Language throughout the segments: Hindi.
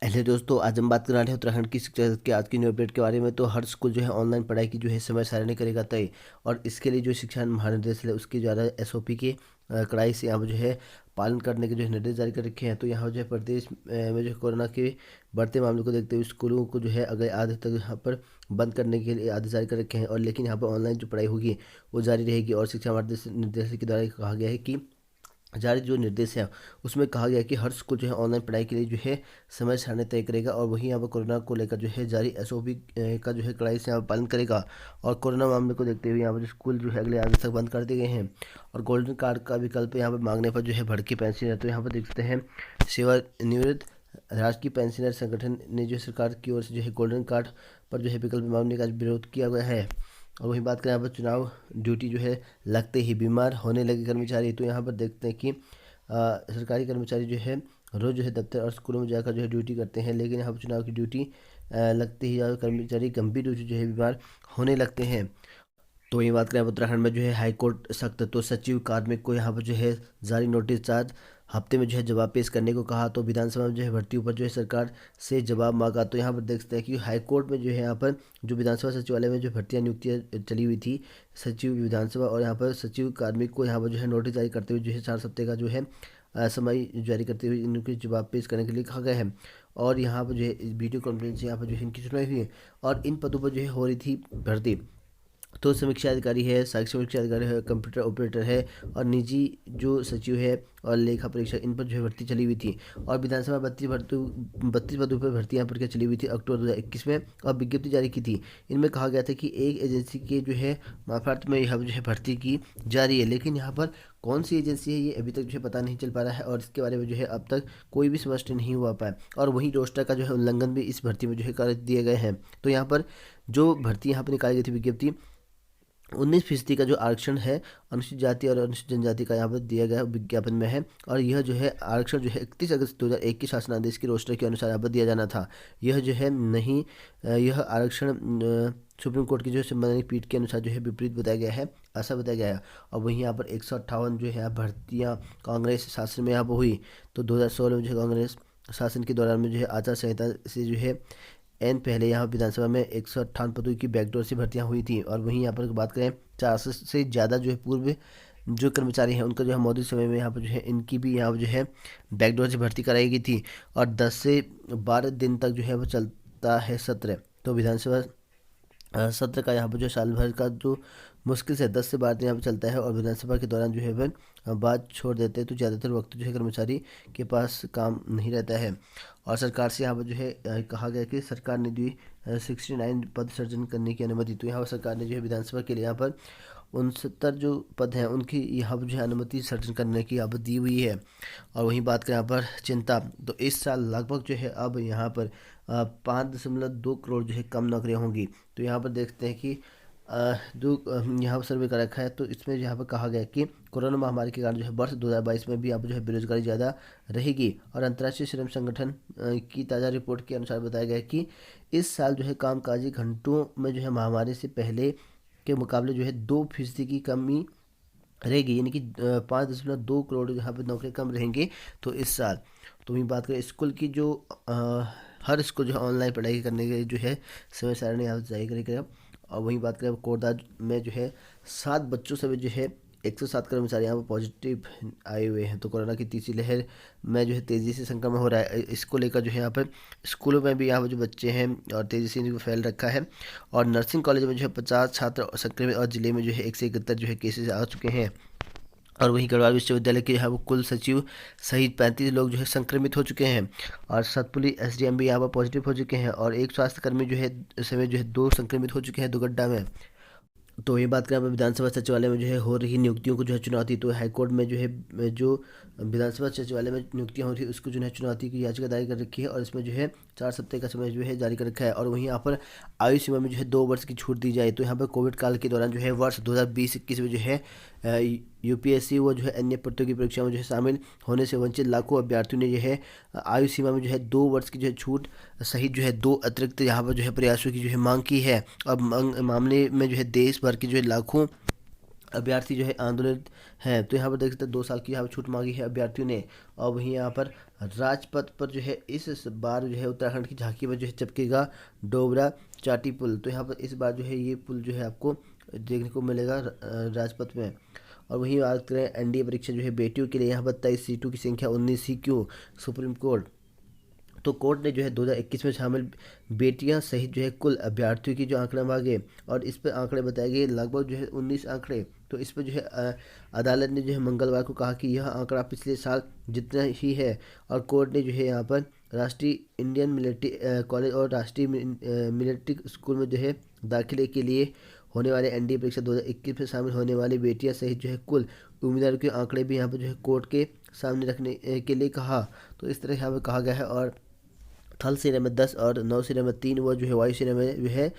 हेलो दोस्तों, आज हम बात कर रहे हैं उत्तराखंड की शिक्षा के आज की न्यू अपडेट के बारे में। तो हर स्कूल जो है ऑनलाइन पढ़ाई की जो है समय सारणी करेगा तय। और इसके लिए जो शिक्षा महानिदेशालय है उसके द्वारा एसओपी के कड़ाई से यहाँ पर जो है पालन करने के जो है निर्देश जारी कर रखे हैं। तो यहाँ जो है प्रदेश में जो है कोरोना के बढ़ते मामलों को देखते हुए स्कूलों को जो है अगले आधे तक यहाँ पर बंद करने के लिए आदेश जारी कर रखे हैं। और लेकिन यहाँ पर ऑनलाइन जो पढ़ाई होगी वो जारी रहेगी। और शिक्षा महानिदेशालय के द्वारा कहा गया है कि जारी जो निर्देश है उसमें कहा गया है कि हर स्कूल जो है ऑनलाइन पढ़ाई के लिए जो है समय सारणी तय करेगा। और वहीं यहाँ पर कोरोना को लेकर जो है जारी एसओपी का जो है कड़ाई से यहाँ पर पालन करेगा। और कोरोना मामले को देखते हुए यहाँ पर स्कूल जो है अगले आदेश तक बंद कर दिए गए हैं। और गोल्डन कार्ड का विकल्प यहाँ पर मांगने पर जो है भड़की पेंशन है। तो यहाँ पर देख सकते हैं सेवानिवृत्त राजकीय पेंशनर संगठन ने जो सरकार की ओर से जो है गोल्डन कार्ड पर जो है विकल्प मांगने का विरोध किया गया है। और वहीं बात करें यहाँ पर चुनाव ड्यूटी जो है लगते ही बीमार होने लगे कर्मचारी। तो यहाँ पर देखते हैं कि सरकारी कर्मचारी जो है रोज़ जो है दफ्तर और स्कूलों में जाकर जो है ड्यूटी करते हैं। लेकिन यहाँ पर चुनाव की ड्यूटी लगते ही कर्मचारी गंभीर रूप से जो है बीमार होने लगते हैं। तो वही बात करें अब उत्तराखंड में जो है हाईकोर्ट सख्त। तो सचिव कार्मिक को यहाँ पर जो है जारी नोटिस 4 हफ्ते में जो है जवाब पेश करने को कहा। तो विधानसभा में जो है भर्तियों पर जो है सरकार से जवाब मांगा। तो यहाँ पर देख सकते हैं कि हाईकोर्ट में जो है यहाँ पर जो विधानसभा सचिवालय में जो भर्तियाँ नियुक्तियाँ चली हुई थी सचिव विधानसभा और यहाँ पर सचिव कार्मिक को यहाँ पर जो है नोटिस जारी करते हुए जो है 4 हफ्ते का जो है समय जारी करते हुए इनके जवाब पेश करने के लिए कहा गया है। और यहाँ पर जो है वीडियो कॉन्फ्रेंस यहाँ पर जो है इनकी सुनवाई हुई है। और इन पदों पर जो है हो रही थी भर्ती। तो समीक्षा अधिकारी है, सहायक समीक्षा अधिकारी है, कंप्यूटर ऑपरेटर है और निजी जो सचिव है और लेखा परीक्षक, इन पर जो है भर्ती चली हुई थी। और विधानसभा 32 पदों पर भर्तियाँ प्रक्रिया चली हुई थी अक्टूबर 2021 में। और विज्ञप्ति जारी की थी। इनमें कहा गया था कि एक एजेंसी के जो है मार्फत में यहाँ जो है भर्ती की जा रही है। लेकिन यहाँ पर कौन सी एजेंसी है ये अभी तक जो है पता नहीं चल पा रहा है। और इसके बारे में जो है अब तक कोई भी स्पष्ट नहीं हुआ पाया। और वहीं रोस्टर का जो है उल्लंघन भी इस भर्ती में जो है कर दिए गए हैं। तो यहाँ पर जो भर्ती यहाँ पर निकाली गई थी विज्ञप्ति 19% का जो आरक्षण है अनुसूचित जाति और अनुसूचित जनजाति का यहाँ पर दिया गया विज्ञापन में है। और यह जो है आरक्षण जो है 31 अगस्त 2001 के शासनादेश के रोस्टर के अनुसार यहाँ पर दिया जाना था। यह जो है नहीं यह आरक्षण सुप्रीम कोर्ट की जो है संवैधानिक पीठ के अनुसार जो है विपरीत बताया गया है, ऐसा बताया गया है। और वहीं यहाँ पर 158 जो है भर्तियाँ कांग्रेस शासन में यहाँ पर हुई। तो 2016 में जो है कांग्रेस शासन के दौरान में जो है आचार संहिता से जो है पहले यहाँ विधानसभा में 158 पदों की बैकडोर से भर्तियां हुई थी। और वहीं यहाँ पर बात करें 400 से ज़्यादा जो है पूर्व जो कर्मचारी हैं उनका जो है मौजूद समय में यहाँ पर जो है इनकी भी यहाँ पर जो है बैकडोर से भर्ती कराई गई थी। और 10 से 12 दिन तक जो है वो चलता है सत्र। तो विधानसभा सत्र का यहाँ पर जो साल भर का जो मुश्किल से 10 से 12 दिन यहाँ पर चलता है। और विधानसभा के दौरान जो है वह बात छोड़ देते हैं। तो ज़्यादातर वक्त जो है कर्मचारी के पास काम नहीं रहता है। और सरकार से यहाँ पर जो है कहा गया कि सरकार ने दी 69 पद सृजन करने की अनुमति। तो यहाँ पर सरकार ने जो है विधानसभा के लिए यहाँ पर 69 जो पद हैं उनकी यहाँ पर जो है अनुमति सृजन करने की यहाँ पर दी हुई है। और वहीं बात करें यहाँ पर चिंता, तो इस साल लगभग जो है अब यहाँ पर 5.2 करोड़ जो है कम नौकरियाँ होंगी। तो यहाँ पर देखते हैं कि जो यहाँ पर सर्वे कर रखा है। तो इसमें यहाँ पर कहा गया है कि कोरोना महामारी के कारण जो है वर्ष 2022 में भी यहाँ पर जो है बेरोजगारी ज़्यादा रहेगी। और अंतर्राष्ट्रीय श्रम संगठन की ताज़ा रिपोर्ट के अनुसार बताया गया है कि इस साल जो है कामकाजी घंटों में जो है महामारी से पहले के मुकाबले जो है 2% की कमी रहेगी। यानी कि 5.2 करोड़ यहाँ पर नौकरी कम रहेंगे तो इस साल। तो वहीं बात करें स्कूल की जो हर स्कूल जो है ऑनलाइन पढ़ाई करने के लिए जो है समय सारणी यहाँ जारी करेगा। और वहीं बात करें कोरदा में जो है 7 बच्चों समेत जो है 107 कर्मचारी यहाँ पर पॉजिटिव आए हुए हैं। तो कोरोना की तीसरी लहर में जो है तेज़ी से संक्रमण हो रहा है। इसको लेकर जो है यहाँ पर स्कूलों में भी यहाँ पर जो बच्चे हैं और तेज़ी से इनको फैल रखा है। और नर्सिंग कॉलेज में जो है 50 छात्र संक्रमित और जिले में जो है 171 जो है केसेस आ चुके हैं। और वहीं गढ़वाल विश्वविद्यालय के यहाँ वो कुल सचिव सहित 35 लोग जो है संक्रमित हो चुके हैं। और सतपुली एसडीएम भी यहाँ पर पॉजिटिव हो चुके हैं। और एक स्वास्थ्यकर्मी जो है इस समय जो है 2 संक्रमित हो चुके हैं दुगड्डा में। तो ये बात करें अब विधानसभा सचिवालय में जो है हो रही नियुक्तियों को जो है चुनौती। तो हाईकोर्ट में जो है जो विधानसभा सचिवालय में नियुक्तियां होती है उसको जो है चुनौती की याचिका दायर कर रखी है। और इसमें जो है 4 सप्ताह का समय जो है जारी कर रखा है। और वहीं यहाँ पर आयु सीमा में जो है 2 वर्ष की छूट दी जाए। तो यहाँ पर कोविड काल के दौरान जो है वर्ष 2020-21 में जो है यूपीएससी व जो है अन्य प्रतियोगी परीक्षाओं में जो है शामिल होने से वंचित लाखों अभ्यर्थियों ने जो है आयु सीमा में जो है 2 वर्ष की जो है छूट सहित जो है 2 अतिरिक्त यहाँ पर जो है प्रयासों की जो है मांग की है। अब मामले में जो है देश भर की जो है लाखों अभ्यर्थी जो है आंदोलित हैं। तो यहाँ पर देख सकते हैं 2 साल की यहाँ पर छूट मांगी है अभ्यर्थियों ने। और वहीं यहाँ पर राजपथ पर जो है इस बार जो है उत्तराखंड की झांकी में जो है चपकेगा डोबरा चाटी पुल। तो यहाँ पर इस बार जो है ये पुल जो है आपको देखने को मिलेगा राजपथ में। और वहीं बात करें एनडीए परीक्षा जो है बेटियों के लिए, यहाँ पर 23 सीटों की संख्या 19 ही क्यों? Supreme court. तो कोर्ट ने जो है 2021 में शामिल बेटियां सहित जो है कुल अभ्यर्थियों की जो आंकड़ा मांगे, और इस पर आंकड़े बताए गए लगभग जो है 19 आंकड़े। तो इस पर जो है अदालत ने जो है मंगलवार को कहा कि यह आंकड़ा पिछले साल जितना ही है। और कोर्ट ने जो है यहाँ पर राष्ट्रीय इंडियन मिलिट्री कॉलेज और राष्ट्रीय मिलिट्री स्कूल में जो है दाखिले के लिए होने वाले एनडीए परीक्षा 2021 में शामिल होने वाली बेटियां सहित जो है कुल उम्मीदवारों के आंकड़े भी यहाँ पर जो है कोर्ट के सामने रखने के लिए कहा। तो इस तरह यहाँ पर कहा गया है। और थल सेना में 10 और नौ सेना में 3 व जो है वायु सेना में जो है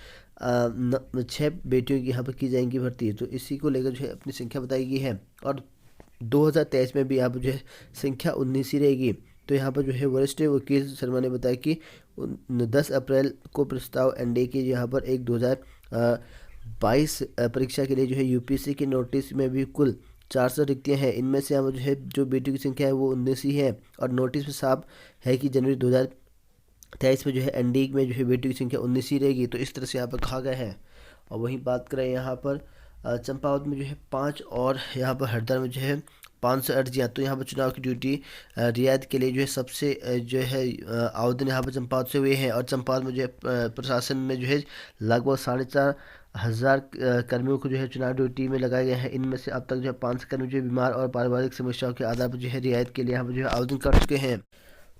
6 बेटियों की यहाँ पर की जाएंगी भर्ती। तो इसी को लेकर जो है अपनी संख्या बताई गई है। और 2023 में भी यहाँ पर जो है संख्या 19 ही रहेगी। तो यहाँ पर जो है वरिष्ठ वकील शर्मा ने बताया कि 10 अप्रैल को प्रस्ताव एनडीए की यहाँ पर 2022 परीक्षा के लिए जो है यूपीएससी के नोटिस में भी कुल 400 रिक्तियाँ हैं। इनमें से यहाँ पर जो है जो बेटियों की संख्या है वो 19 ही है। और नोटिस में साफ है कि जनवरी 2023 में जो है एनडीए में जो है बेटियों की संख्या 19 ही रहेगी। तो इस तरह से यहाँ पर कहा गया है। और वहीं बात करें यहाँ पर चंपावत में जो है 5 और यहाँ पर हरिद्वार में जो है 500 अर्जियाँ। तो यहाँ पर चुनाव की ड्यूटी रियायत के लिए जो है सबसे जो है आवेदन यहाँ पर चंपावत से हुए हैं। और चंपावत में जो है प्रशासन में जो है लगभग 4,500 कर्मियों को जो है चुनाव ड्यूटी में लगाए गए हैं। इनमें से अब तक जो है 500 कर्मी जो है बीमार और पारिवारिक समस्याओं के आधार पर जो है रियायत के लिए यहाँ पर जो है आवेदन कर चुके हैं।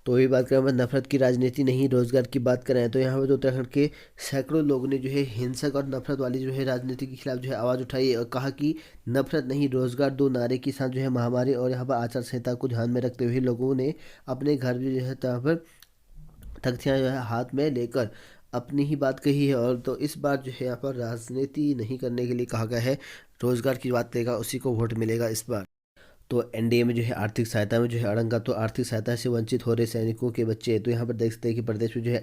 तो ये बात करें हम नफरत की राजनीति नहीं रोजगार की बात करें, तो यहाँ पर जो उत्तराखंड के सैकड़ों लोगों ने जो है हिंसक और नफरत वाली जो है राजनीति के खिलाफ जो है आवाज़ उठाई और कहा कि नफरत नहीं रोजगार दो नारे के साथ जो है महामारी और यहाँ पर आचार संहिता को ध्यान में रखते हुए लोगों ने अपने घर में जो है यहाँ पर तख्तियाँ जो है हाथ में लेकर अपनी ही बात कही है। और तो इस बार जो है यहाँ पर राजनीति नहीं करने के लिए कहा गया है, रोजगार की बात करेगा उसी को वोट मिलेगा इस बार। तो एनडीए में जो है आर्थिक सहायता में जो है अड़ंगा, तो आर्थिक सहायता से वंचित हो रहे सैनिकों के बच्चे। तो यहाँ पर देख सकते हैं कि प्रदेश में जो है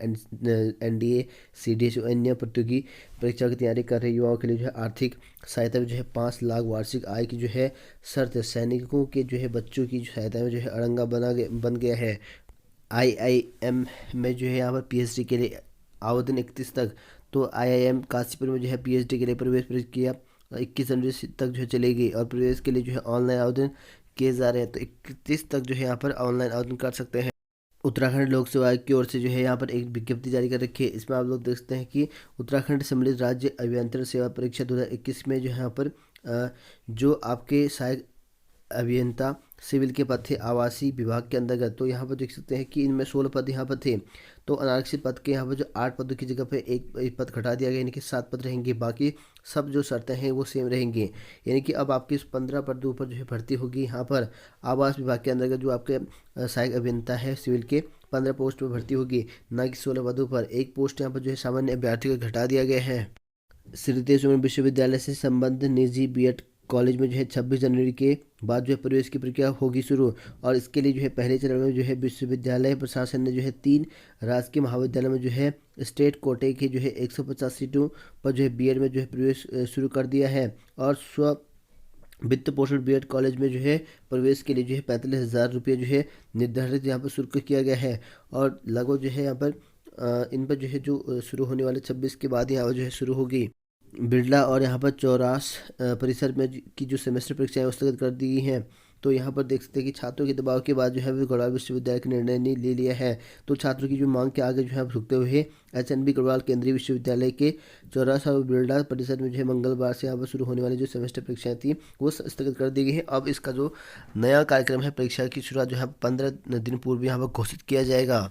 एनडीए सीडीएस और अन्य प्रतियोगी परीक्षा की तैयारी कर रहे युवाओं के लिए जो है आर्थिक सहायता में जो है 5 लाख वार्षिक आय की जो है शर्त सैनिकों के जो है बच्चों की सहायता में जो है अड़ंगा बन गया है। आईआईएम में जो है यहाँ पर पीएचडी के लिए आवेदन 31 तक। तो आईआईएम काशीपुर में जो है पीएचडी के लिए प्रवेश प्रक्रिया 21 जनवरी तक जो है चलेगी। और प्रवेश के लिए जो है ऑनलाइन आवेदन किए जा रहे हैं। तो 31 तक जो है यहाँ पर ऑनलाइन आवेदन कर सकते हैं। उत्तराखंड लोक सेवा आयोग की ओर से जो है यहाँ पर एक विज्ञप्ति जारी कर रखी है। इसमें आप लोग देखते हैं कि उत्तराखंड सम्मिलित राज्य अभियंत्रण सेवा परीक्षा 2021 में जो है यहाँ पर जो आपके सहायक अभियंता सिविल के पद थे आवासीय विभाग के अंतर्गत। तो यहाँ पर देख सकते हैं कि इनमें 16 पद यहाँ पर थे। तो अनारक्षित पद के यहाँ पर जो 8 पदों की जगह पे एक पद घटा दिया गया, यानी कि 7 पद रहेंगे। बाकी सब जो शर्तें हैं वो सेम रहेंगी, यानी कि अब आपकी 15 पदों पर जो है भर्ती होगी। यहाँ पर आवास विभाग के अंतर्गत जो आपके सहायक अभियंता है सिविल के 15 पोस्ट पर भर्ती होगी, न कि 16 पदों पर। एक पोस्ट यहाँ पर जो है सामान्य अभ्यर्थियों को घटा दिया गया है। श्रीदेव सुमन विश्वविद्यालय से संबद्ध निजी बीएड कॉलेज में जो है 26 जनवरी के बाद जो है प्रवेश की प्रक्रिया होगी शुरू। और इसके लिए जो है पहले चरण में जो है विश्वविद्यालय प्रशासन ने जो है 3 राजकीय महाविद्यालय में जो है स्टेट कोटे की जो है 150 सीटों पर जो है बीएड में जो है प्रवेश शुरू कर दिया है। और स्व वित्त पोषण बीएड कॉलेज में जो है प्रवेश के लिए जो है 45,000 रुपये जो है निर्धारित यहाँ पर शुल्क किया गया है। और लगभग जो है यहाँ पर इन पर जो है जो शुरू होने वाले 26 के बाद यहाँ पर जो है शुरू होगी। बिरला और यहाँ पर चौरास परिसर में की जो सेमेस्टर परीक्षाएं स्थगित कर दी गई हैं। तो यहाँ पर देख सकते हैं कि छात्रों के दबाव के बाद जो है गढ़वाल विश्वविद्यालय के निर्णय ने ले लिया है। तो छात्रों की जो मांग के आगे जो है झुकते हुए एचएनबी गढ़वाल केंद्रीय विश्वविद्यालय के चौरास और बिरला परिसर में जो है मंगलवार से यहाँ पर शुरू होने वाली जो सेमेस्टर परीक्षाएं थी वो स्थगित कर दी गई है। अब इसका जो नया कार्यक्रम है परीक्षा की शुरुआत जो है 15 दिन पूर्व यहाँ पर घोषित किया जाएगा।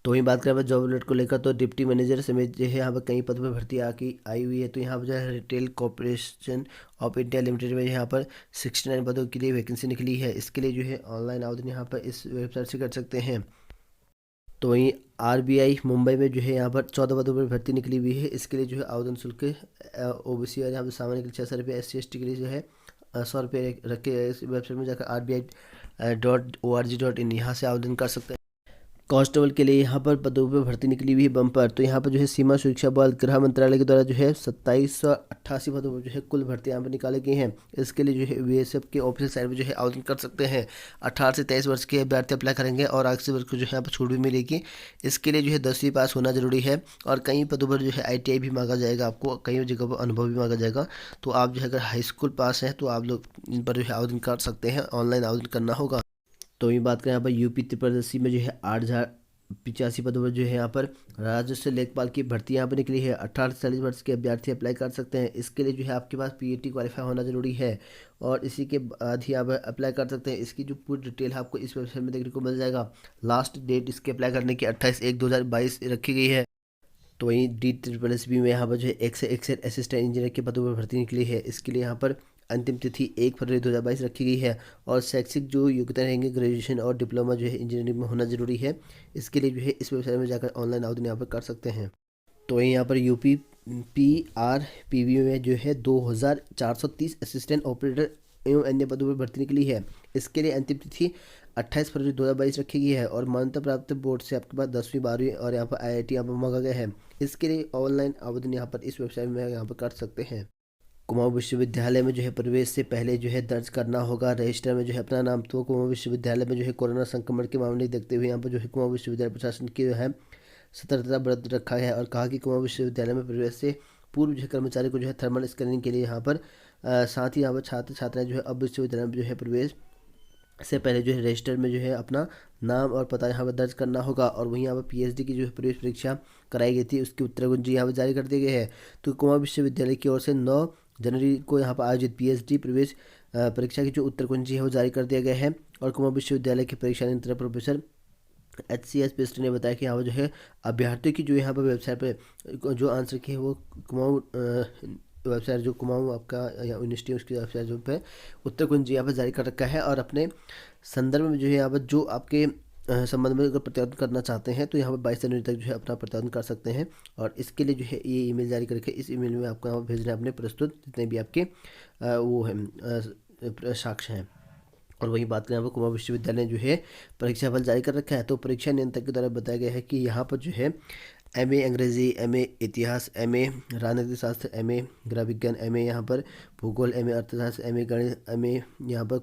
तो वहीं बात करें जॉब अलर्ट को लेकर, तो डिप्टी मैनेजर समेत जो है यहाँ पर कई पद पर भर्ती आई हुई है। तो यहाँ पर जो है retail corporation of India limited में यहाँ पर 69 पदों के लिए वैकेंसी निकली है। इसके लिए जो है ऑनलाइन आवेदन यहाँ पर इस वेबसाइट से कर सकते हैं। तो वहीं आरबीआई मुंबई में जो है यहाँ पर 14 पदों पर भर्ती निकली हुई है। इसके लिए जो है आवेदन शुल्क ओबीसी और यहाँ पर सामान्य के लिए 600 रुपये, SC/ST के लिए जो है 100 रुपये रखे। इस वेबसाइट में जाकर RBI.org.in यहाँ से आवेदन कर सकते हैं। कांस्टेबल के लिए यहाँ पर पदों पर भर्ती निकली हुई है बम्पर। तो यहाँ पर जो है सीमा सुरक्षा बल गृह मंत्रालय के द्वारा जो है 2788 पदों पर जो है कुल भर्ती यहाँ पर निकाली गई हैं। इसके लिए जो है बीएसएफ के ऑफिशियल साइट पर जो है आवेदन कर सकते हैं। 18 से 23 वर्ष के अभ्यर्थी अप्लाई करेंगे और आगे वर्ग को जो है यहाँ पर छूट भी मिलेगी। इसके लिए जो है 10वीं पास होना जरूरी है और कई पदों पर जो है ITI भी मांगा जाएगा, आपको कई जगह पर अनुभव भी मांगा जाएगा। तो आप जो है अगर हाई स्कूल पास हैं तो आप लोग इन पर जो है आवेदन कर सकते हैं, ऑनलाइन आवेदन करना होगा। तो ये बात करें यहाँ पर यूपी त्रिपदर्शी में जो है 8,085 पदों पर जो है यहाँ पर राजस्व लेखपाल की भर्ती यहाँ पर निकली है। 18 से 40 वर्ष के अभ्यर्थी अप्लाई कर सकते हैं। इसके लिए जो है आपके पास PAT क्वालिफाई होना जरूरी है और इसी के बाद ही आप अप्लाई कर सकते हैं। इसकी जो पूरी डिटेल है आपको इस वेबसाइट में देखने को मिल जाएगा। लास्ट डेट इसके अप्लाई करने की 28/1/2022 रखी गई है। तो वहीं DSSB में यहाँ पर जो है एक्सेल असिस्टेंट इंजीनियर के पदों पर भर्ती निकली है। इसके लिए यहाँ पर अंतिम तिथि 1 फरवरी 2022 रखी गई है और शैक्षिक जो योग्यता रहेंगे ग्रेजुएशन और डिप्लोमा जो है इंजीनियरिंग में होना जरूरी है। इसके लिए जो है इस वेबसाइट में जाकर ऑनलाइन आवेदन यहाँ पर कर सकते हैं। तो यहाँ पर UPPRPV में जो है 2430 असिस्टेंट ऑपरेटर एवं अन्य पदों पर भर्ती निकली है। इसके लिए अंतिम तिथि 28 फरवरी 2022 रखी गई है और मान्यता प्राप्त बोर्ड से आपके पास 10वीं 12वीं और यहाँ पर IIT यहाँ पर मांगा गया है। इसके लिए ऑनलाइन आवेदन यहाँ पर इस वेबसाइट में यहाँ पर कर सकते हैं। कुमाऊं विश्वविद्यालय में जो है प्रवेश से पहले जो है दर्ज करना होगा रजिस्टर में जो है अपना नाम। तो कुमाऊं विश्वविद्यालय में जो है कोरोना संक्रमण के मामले देखते हुए यहाँ पर जो है कुमाऊं विश्वविद्यालय प्रशासन की जो है सतर्कता बरत रखा है और कहा कि कुमाऊं विश्वविद्यालय में प्रवेश से पूर्व जो है कर्मचारी को जो है थर्मल स्कैनिंग के लिए यहाँ पर साथ ही यहाँ पर छात्र छात्राएं जो है अब विश्वविद्यालय में जो है प्रवेश से पहले जो है रजिस्टर में जो है अपना नाम और पता यहाँ पर दर्ज करना होगा। और वहीं यहाँ पर PhD की जो है प्रवेश परीक्षा कराई गई थी उसकी उत्तर कुंजी यहाँ पर जारी कर दिए गए हैं। तो कुमाऊं विश्वविद्यालय की ओर से 9 जनवरी को यहाँ पर आयोजित PhD प्रवेश परीक्षा की जो उत्तर कुंजी है वो जारी कर दिया गया है। और कुमाऊं विश्वविद्यालय के परीक्षा नियंत्रक प्रोफेसर HCS पेस्ट्री ने बताया कि यहाँ पर जो है अभ्यर्थियों की जो यहाँ पर वेबसाइट पर जो आंसर की है वो कुमाऊं वेबसाइट जो कुमाऊं आपका यूनिवर्सिटी उसकी वेबसाइट जो पे उत्तर कुंजी यहाँ पर जारी कर रखा है। और अपने संदर्भ में जो है यहाँ पर जो आपके संबंध में अगर प्रत्यावर्तन करना चाहते हैं तो यहाँ पर 22 जनवरी तक जो है अपना प्रत्यावर्तन कर सकते हैं। और इसके लिए जो है ये ईमेल जारी करके इस ईमेल में आपको यहाँ पर भेजना है अपने प्रस्तुत जितने भी आपके वो हैं साक्ष्य हैं। और वही बात करें यहाँ पर कुमाऊं विश्वविद्यालय ने जो है परीक्षा फल जारी कर रखा है। तो परीक्षा नियंत्रक के द्वारा बताया गया है कि यहाँ पर जो है MA अंग्रेजी, MA इतिहास, MA राजनीतिक शास्त्र, MA गृह विज्ञान, MA यहाँ पर भूगोल, MA अर्थशास्त्र, MA गणित, MA यहाँ पर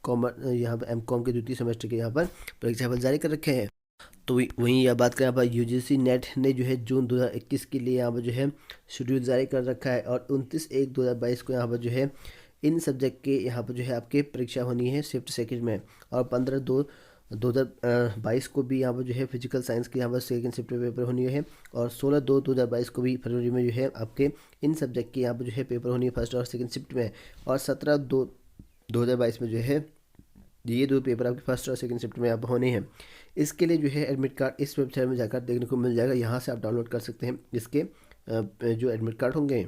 कॉमर्स, यहाँ पर MCOM के द्वितीय सेमेस्टर के यहाँ पर परीक्षा फल जारी कर रखे हैं। तो वहीं यह बात करें यहाँ पर UGC नेट ने जो है जून 2021 के लिए यहाँ पर जो है शेड्यूल जारी कर रखा है और 29/1/2022 को यहाँ पर जो है इन सब्जेक्ट के यहाँ पर जो है आपके परीक्षा होनी है शिफ्ट सेकंड में। और 15/2/2022 को भी यहाँ पर जो है फिजिकल साइंस की यहाँ पर सेकंड शिफ्ट में पेपर होनी है। और 16/2/2022 को भी फरवरी में जो है आपके इन सब्जेक्ट के यहाँ पर जो है पेपर होनी है फर्स्ट और सेकंड शिफ्ट में। और 17/2/2022 में जो है ये 2 पेपर आपके फर्स्ट और सेकंड शिफ्ट में यहाँ पर होने हैं। इसके लिए जो है एडमिट कार्ड इस वेबसाइट में जाकर देखने को मिल जाएगा। यहाँ से आप डाउनलोड कर सकते हैं इसके जो एडमिट कार्ड होंगे।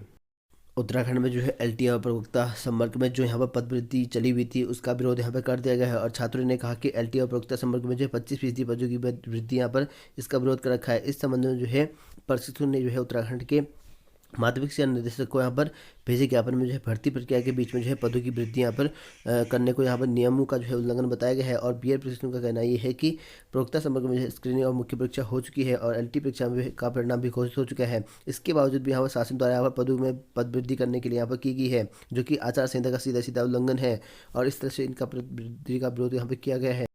उत्तराखंड में जो है LTI प्रवक्ता संपर्क में जो यहाँ पर पदवृद्धि चली हुई थी उसका विरोध यहाँ पर कर दिया गया है। और छात्रों ने कहा कि LTI प्रवक्ता संपर्क में जो 25% पदों की वृद्धि यहाँ पर इसका विरोध कर रखा है। इस संबंध में जो है प्रशिक्षु ने जो है उत्तराखंड के माध्यमिक शिक्षा निदेशक को यहाँ पर भेजे ज्ञापन में जो है भर्ती प्रक्रिया के बीच में जो है पदों की वृद्धि यहाँ पर करने को यहाँ पर नियमों का जो है उल्लंघन बताया गया है। और BEड प्रशिक्षण का कहना ये है कि प्रवक्ता संपर्क में जो है स्क्रीनिंग और मुख्य परीक्षा हो चुकी है और LT परीक्षा में का परिणाम भी घोषित हो चुका है। इसके बावजूद भी यहाँ पर शासन द्वारा यहाँ पर पदों में पद वृद्धि करने के लिए यहाँ पर की गई है जो कि आचार संहिता का सीधा सीधा उल्लंघन है और इस तरह से इनका वृद्धि का विरोध यहाँ पर किया गया है।